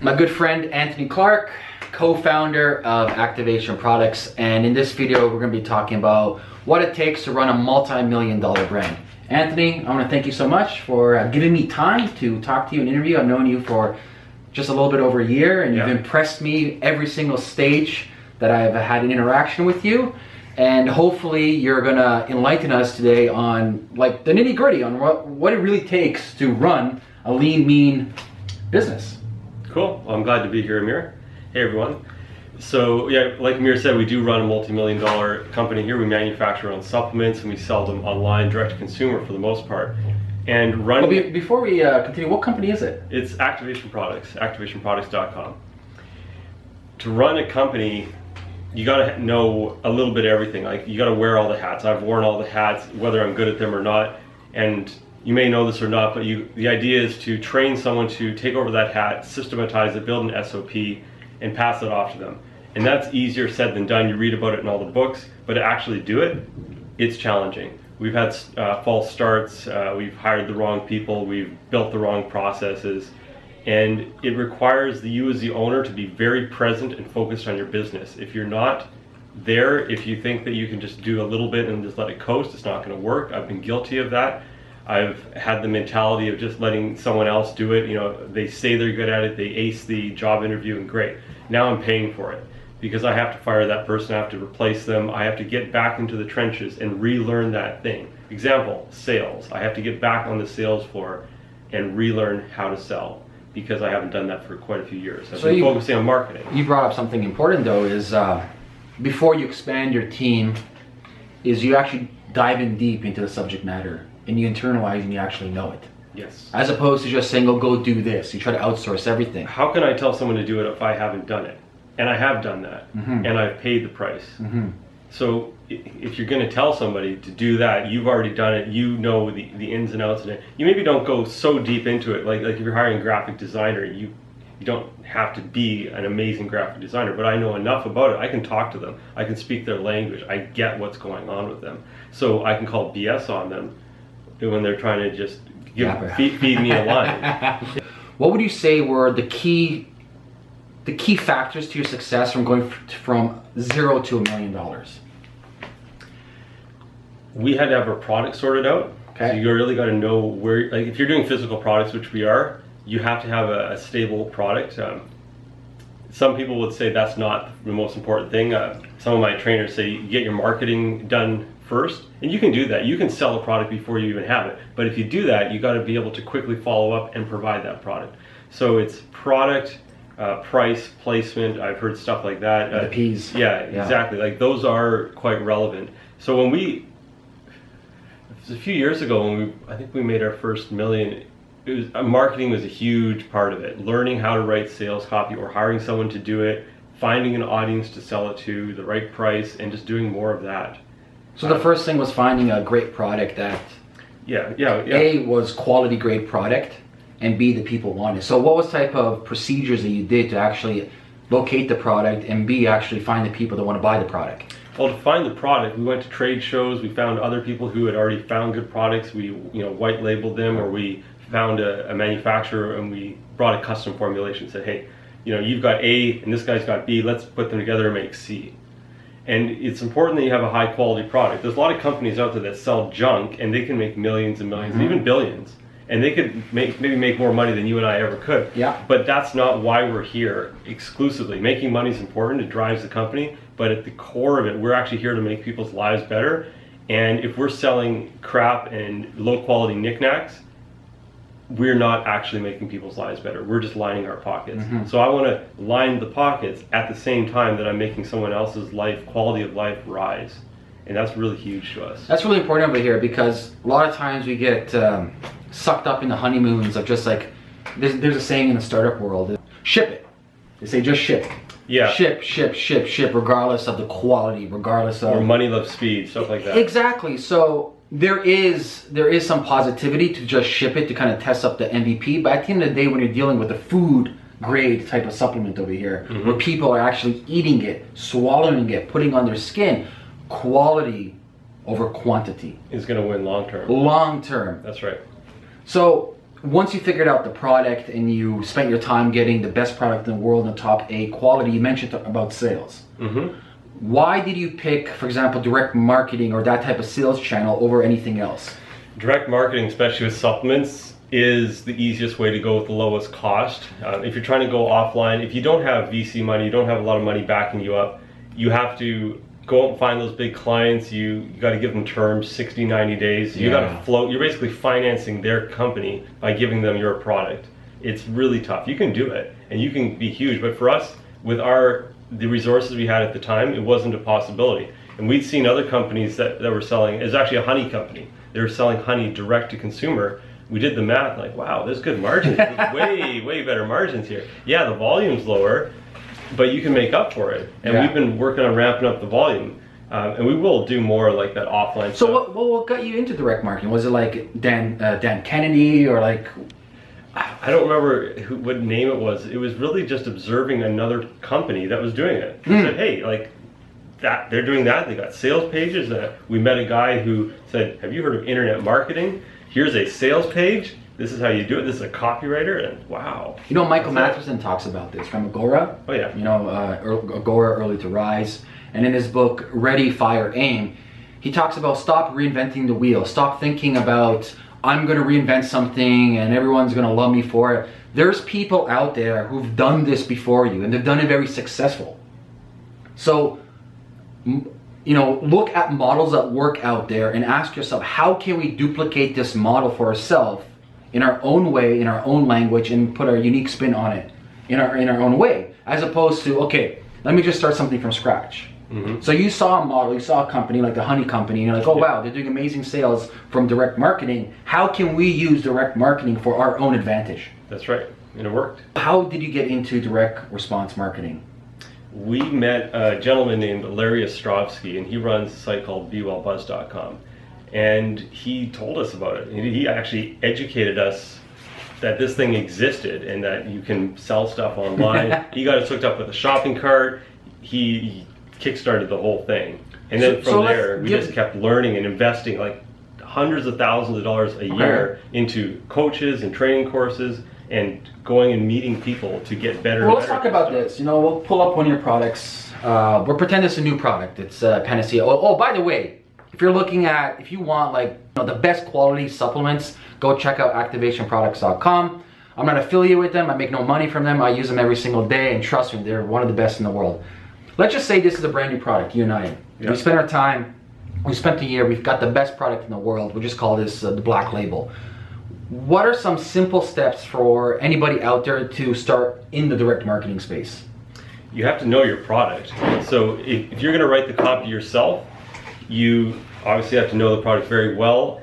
My good friend Anthony Clark, co-founder of Activation Products, and in this video we're going to be talking about what it takes to run a multi-million-dollar brand. Anthony, I want to thank you so much for giving me time to talk to you and interview. I've known you for just a little bit over a year, and you've impressed me every single stage that I've had an interaction with you. And hopefully you're gonna enlighten us today on like the nitty-gritty on what it really takes to run a lean, mean business. Cool. Well, I'm glad to be here, Amir. Hey everyone. So yeah, like Amir said, we do run a multi-million-dollar company here. We manufacture our own supplements and we sell them online, direct to consumer for the most part. And running. Well, before we continue, what company is it? It's Activation Products, activationproducts.com. To run a company, you gotta know a little bit of everything. Like you gotta wear all the hats. I've worn all the hats, whether I'm good at them or not. And you may know this or not, but the idea is to train someone to take over that hat, systematize it, build an SOP, and pass it off to them. And that's easier said than done. You read about it in all the books, but to actually do it, it's challenging. We've had false starts, we've hired the wrong people, we've built the wrong processes, and it requires you as the owner to be very present and focused on your business. If you're not there, if you think that you can just do a little bit and just let it coast, it's not going to work. I've been guilty of that. I've had the mentality of just letting someone else do it. You know, they say they're good at it, they ace the job interview, and great. Now I'm paying for it because I have to fire that person, I have to replace them, I have to get back into the trenches and relearn that thing. Example, sales. I have to get back on the sales floor and relearn how to sell because I haven't done that for quite a few years. I've been focusing on marketing. You brought up something important though, is before you expand your team, is you actually dive in deep into the subject matter and you internalize and you actually know it. Yes. As opposed to just saying, oh, go do this. You try to outsource everything. How can I tell someone to do it if I haven't done it? And I have done that, and I've paid the price. So if you're going to tell somebody to do that, you've already done it, you know the ins and outs of it. You maybe don't go so deep into it, like if you're hiring a graphic designer, you don't have to be an amazing graphic designer, but I know enough about it. I can talk to them, I can speak their language, I get what's going on with them. So I can call BS on them when they're trying to just feed me a line. What would you say were the key factors to your success from going from $0 to $1 million? We had to have our product sorted out. Okay. So you really got to know where, like if you're doing physical products, which we are, you have to have a stable product. Some people would say that's not the most important thing. Some of my trainers say you get your marketing done first, and you can do that. You can sell a product before you even have it. But if you do that, you got to be able to quickly follow up and provide that product. So it's product, price, placement. I've heard stuff like that. The P's. Yeah, exactly. Like those are quite relevant. So when it was a few years ago when I think we made our first million. Marketing was a huge part of it. Learning how to write sales copy or hiring someone to do it, finding an audience to sell it to, the right price, and just doing more of that. So the first thing was finding a great product that A, was quality grade product, and B, the people wanted. So what was type of procedures that you did to actually locate the product, and B, actually find the people that want to buy the product? Well, to find the product, we went to trade shows, we found other people who had already found good products, we white labeled them, or we found a manufacturer and we brought a custom formulation, said, hey, you've got A and this guy's got B, let's put them together and make C. And it's important that you have a high quality product. There's a lot of companies out there that sell junk and they can make millions and millions, and even billions. And they could maybe make more money than you and I ever could. Yeah. But that's not why we're here exclusively. Making money is important, it drives the company, but at the core of it, we're actually here to make people's lives better. And if we're selling crap and low quality knickknacks, we're not actually making people's lives better. We're just lining our pockets. So I want to line the pockets at the same time that I'm making someone else's quality of life rise. And that's really huge to us. That's really important over here because a lot of times we get sucked up in the honeymoons of just like, there's a saying in the startup world, ship it. They say just ship. Yeah. Ship, regardless of the quality, regardless of... Or money loves speed, stuff like that. Exactly. So there is some positivity to just ship it to kind of test up the MVP, but at the end of the day, when you're dealing with a food grade type of supplement over here, where people are actually eating it, swallowing it, putting on their skin, quality over quantity is going to win long term. Long term. That's right. So once you figured out the product and you spent your time getting the best product in the world and top A quality, you mentioned about sales. Why did you pick, for example, direct marketing or that type of sales channel over anything else? Direct marketing, especially with supplements, is the easiest way to go with the lowest cost. If you're trying to go offline, if you don't have VC money, you don't have a lot of money backing you up, you have to go out and find those big clients. You got to give them terms, 60, 90 days. You got to float. You're basically financing their company by giving them your product. It's really tough. You can do it and you can be huge, but for us, with the resources we had at the time, it wasn't a possibility. And we'd seen other companies that were selling, it was actually a honey company. They were selling honey direct to consumer. We did the math, like, wow, there's good margins. There's way better margins here. Yeah, the volume's lower, but you can make up for it. And we've been working on ramping up the volume. And we will do more like that offline so stuff. What got you into direct marketing? Was it like Dan Kennedy or like... I don't remember what name it was. It was really just observing another company that was doing it. I said, hey, like, that they're doing that. They got sales pages. We met a guy who said, have you heard of internet marketing? Here's a sales page. This is how you do it. This is a copywriter. And wow. You know, Michael Matheson talks about this from Agora. Oh, yeah. You know, Agora, Early to Rise. And in his book, Ready, Fire, Aim, he talks about stop reinventing the wheel. Stop thinking about, I'm going to reinvent something and everyone's going to love me for it. There's people out there who've done this before you and they've done it very successful. So, you know, look at models that work out there and ask yourself, how can we duplicate this model for ourselves in our own way, in our own language, and put our unique spin on it in our own way, as opposed to, okay, let me just start something from scratch. So you saw a model, you saw a company like the honey company, and you're like, oh wow, they're doing amazing sales from direct marketing. How can we use direct marketing for our own advantage? That's right, and it worked. How did you get into direct response marketing? We met a gentleman named Larry Ostrovsky, and he runs a site called BeWellBuzz.com. And he told us about it. He actually educated us that this thing existed and that you can sell stuff online. He got us hooked up with a shopping cart. He kickstarted the whole thing. And then from there, we just kept learning and investing like hundreds of thousands of dollars a year into coaches and training courses and going and meeting people to get better. Well, let's talk about this. You know, we'll pull up one of your products. We'll pretend it's a new product. It's Panacea. Oh, by the way, if you're looking at, if you want like, you know, the best quality supplements, go check out activationproducts.com. I'm not affiliated with them. I make no money from them. I use them every single day, and trust me, they're one of the best in the world. Let's just say this is a brand new product, you and I. We spent our time, we spent a year, we've got the best product in the world. We'll just call this the black label. What are some simple steps for anybody out there to start in the direct marketing space? You have to know your product. So if you're going to write the copy yourself, you obviously have to know the product very well.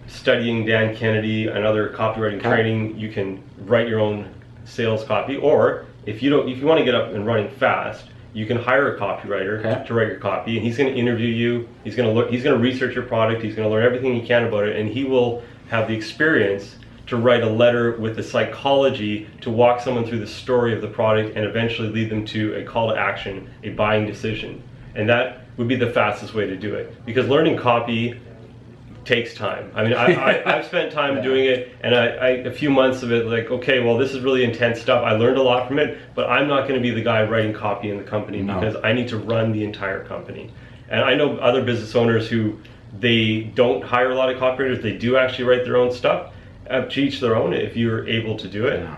Studying Dan Kennedy and other copywriting training, you can write your own sales copy. Or if you want to get up and running fast, you can hire a copywriter to write your copy, and he's going to interview you. He's going to research your product. He's going to learn everything he can about it, and he will have the experience to write a letter with the psychology to walk someone through the story of the product and eventually lead them to a call to action, a buying decision. And that would be the fastest way to do it, because learning copy takes time. I mean, I've spent time doing it, and a few months of it, like, okay, well, this is really intense stuff. I learned a lot from it, but I'm not going to be the guy writing copy in the company because I need to run the entire company. And I know other business owners who, they don't hire a lot of copywriters. They do actually write their own stuff. To each their own if you're able to do it.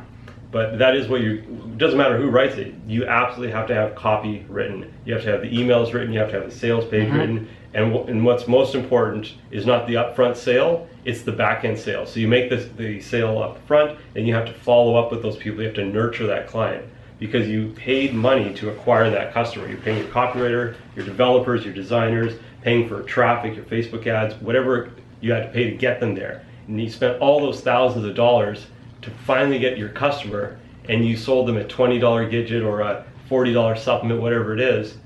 But that is what it doesn't matter who writes it. You absolutely have to have copy written. You have to have the emails written. You have to have the sales page written. And what's most important is not the upfront sale, it's the back end sale. So you make the sale up front, and you have to follow up with those people. You have to nurture that client because you paid money to acquire that customer. You're paying your copywriter, your developers, your designers, paying for traffic, your Facebook ads, whatever you had to pay to get them there. And you spent all those thousands of dollars to finally get your customer, and you sold them a $20 widget or a $40 supplement, whatever it is.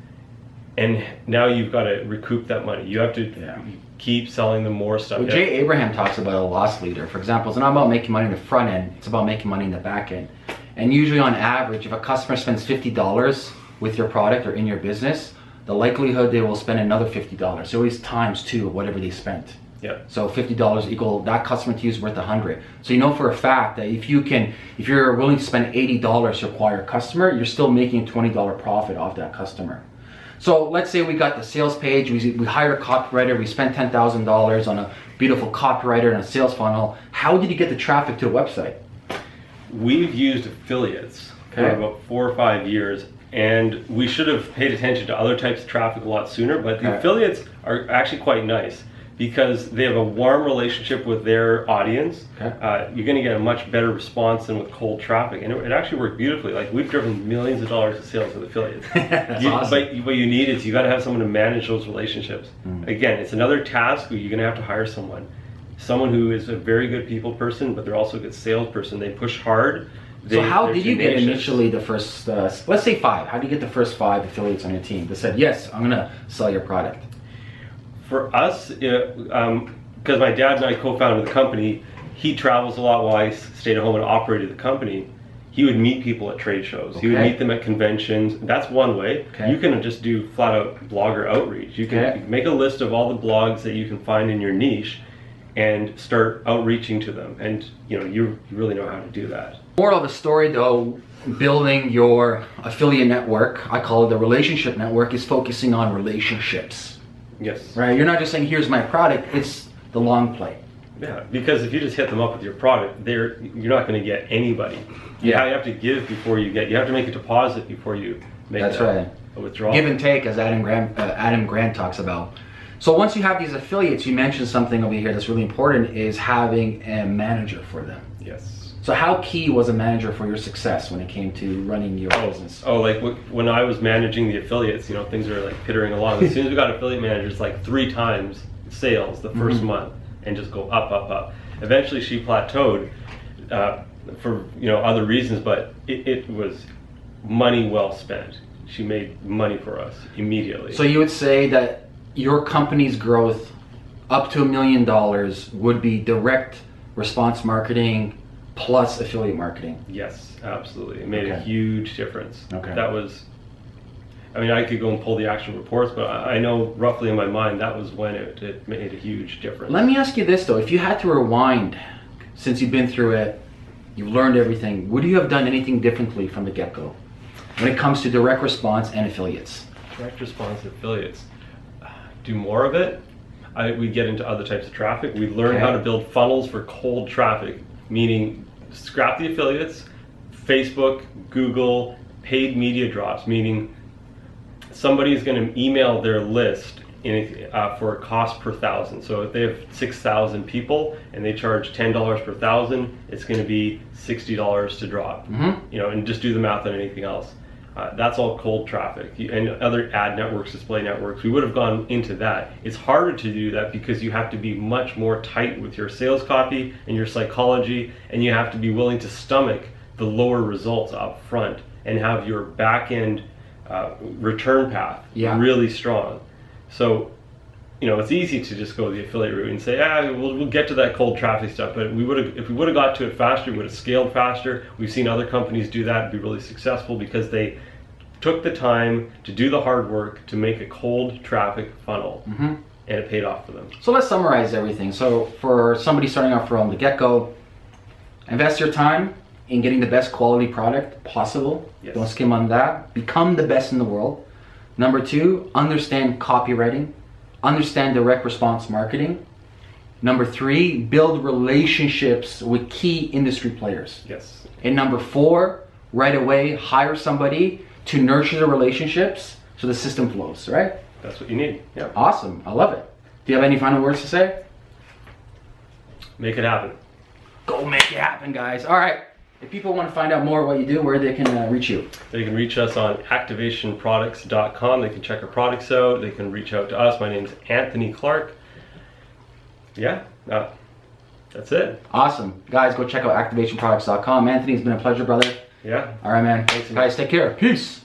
And now you've got to recoup that money. You have to keep selling them more stuff. Well, Jay Abraham talks about a loss leader. For example, it's not about making money in the front end, it's about making money in the back end. And usually on average, if a customer spends $50 with your product or in your business, the likelihood they will spend another $50. So always times two of whatever they spent. Yeah. So $50 equal that customer to you is worth 100. So you know for a fact that if you're willing to spend $80 to acquire a customer, you're still making a $20 profit off that customer. So let's say we got the sales page, we hired a copywriter, we spent $10,000 on a beautiful copywriter and a sales funnel. How did you get the traffic to the website? We've used affiliates for about 4 or 5 years, and we should have paid attention to other types of traffic a lot sooner, but the affiliates are actually quite nice because they have a warm relationship with their audience. You're going to get a much better response than with cold traffic, and it actually worked beautifully. Like, we've driven millions of dollars of sales with affiliates. That's awesome. But what you need is you got to have someone to manage those relationships. Again, it's another task where you're going to have to hire someone who is a very good people person, but they're also a good salesperson. They push hard. So how did you get initially the first, let's say 5, how did you get the first 5 affiliates on your team that said, yes, I'm going to sell your product? For us, because my dad and I co-founded the company, he travels a lot while I stayed at home and operated the company. He would meet people at trade shows. He would meet them at conventions. That's one way. You can just do flat out blogger outreach. You can make a list of all the blogs that you can find in your niche and start outreaching to them. And you really know how to do that. Moral of the story though, building your affiliate network, I call it the relationship network, is focusing on relationships. Yes. Right? You're not just saying, here's my product, it's the long play. Yeah, because if you just hit them up with your product, you're not going to get anybody. You have to give before you get. You have to make a deposit before you make a withdrawal. Give and take, as Adam Grant talks about. So once you have these affiliates, you mentioned something over here that's really important, is having a manager for them. Yes. So how key was a manager for your success when it came to running your business? Oh, like when I was managing the affiliates, things are like pittering along. As soon as we got affiliate managers, like 3 times sales the first month, and just go up, up, up. Eventually, she plateaued for other reasons, but it was money well spent. She made money for us immediately. So you would say that your company's growth up to $1 million would be direct response marketing plus affiliate marketing? Yes, absolutely. It made a huge difference. That was, I could go and pull the actual reports, but I know roughly in my mind that was when it made a huge difference. Let me ask you this though, if you had to rewind, since you've been through it, you've learned everything, would you have done anything differently from the get-go when it comes to direct response and affiliates? Direct response and affiliates. Do more of it. We get into other types of traffic. We learn how to build funnels for cold traffic, meaning scrap the affiliates, Facebook, Google, paid media drops, meaning somebody is going to email their list for a cost per 1,000. So if they have 6,000 people and they charge $10 per 1,000, it's going to be $60 to drop. And just do the math on anything else. That's all cold traffic. And other ad networks, display networks, we would have gone into that. It's harder to do that because you have to be much more tight with your sales copy and your psychology, and you have to be willing to stomach the lower results up front and have your back end return path really strong. So it's easy to just go the affiliate route and say, we'll get to that cold traffic stuff, but if we would have got to it faster, we would have scaled faster. We've seen other companies do that and be really successful because they took the time to do the hard work to make a cold traffic funnel, and it paid off for them. So let's summarize everything. So for somebody starting off from the get-go, invest your time in getting the best quality product possible. Don't skim on that. Become the best in the world. Number 2, understand copywriting. Understand direct response marketing. Number 3, build relationships with key industry players. And number 4, right away hire somebody to nurture the relationships so the system flows, right? That's what you need. Awesome. I love it. Do you have any final words to say? Make it happen. Go make it happen, guys. All right. If people want to find out more what you do, where they can reach you? They can reach us on activationproducts.com. They can check our products out. They can reach out to us. My name's Anthony Clark. That's it. Awesome. Guys, go check out activationproducts.com. Anthony, it's been a pleasure, brother. Yeah. All right, man. Thanks, guys, take care. Peace.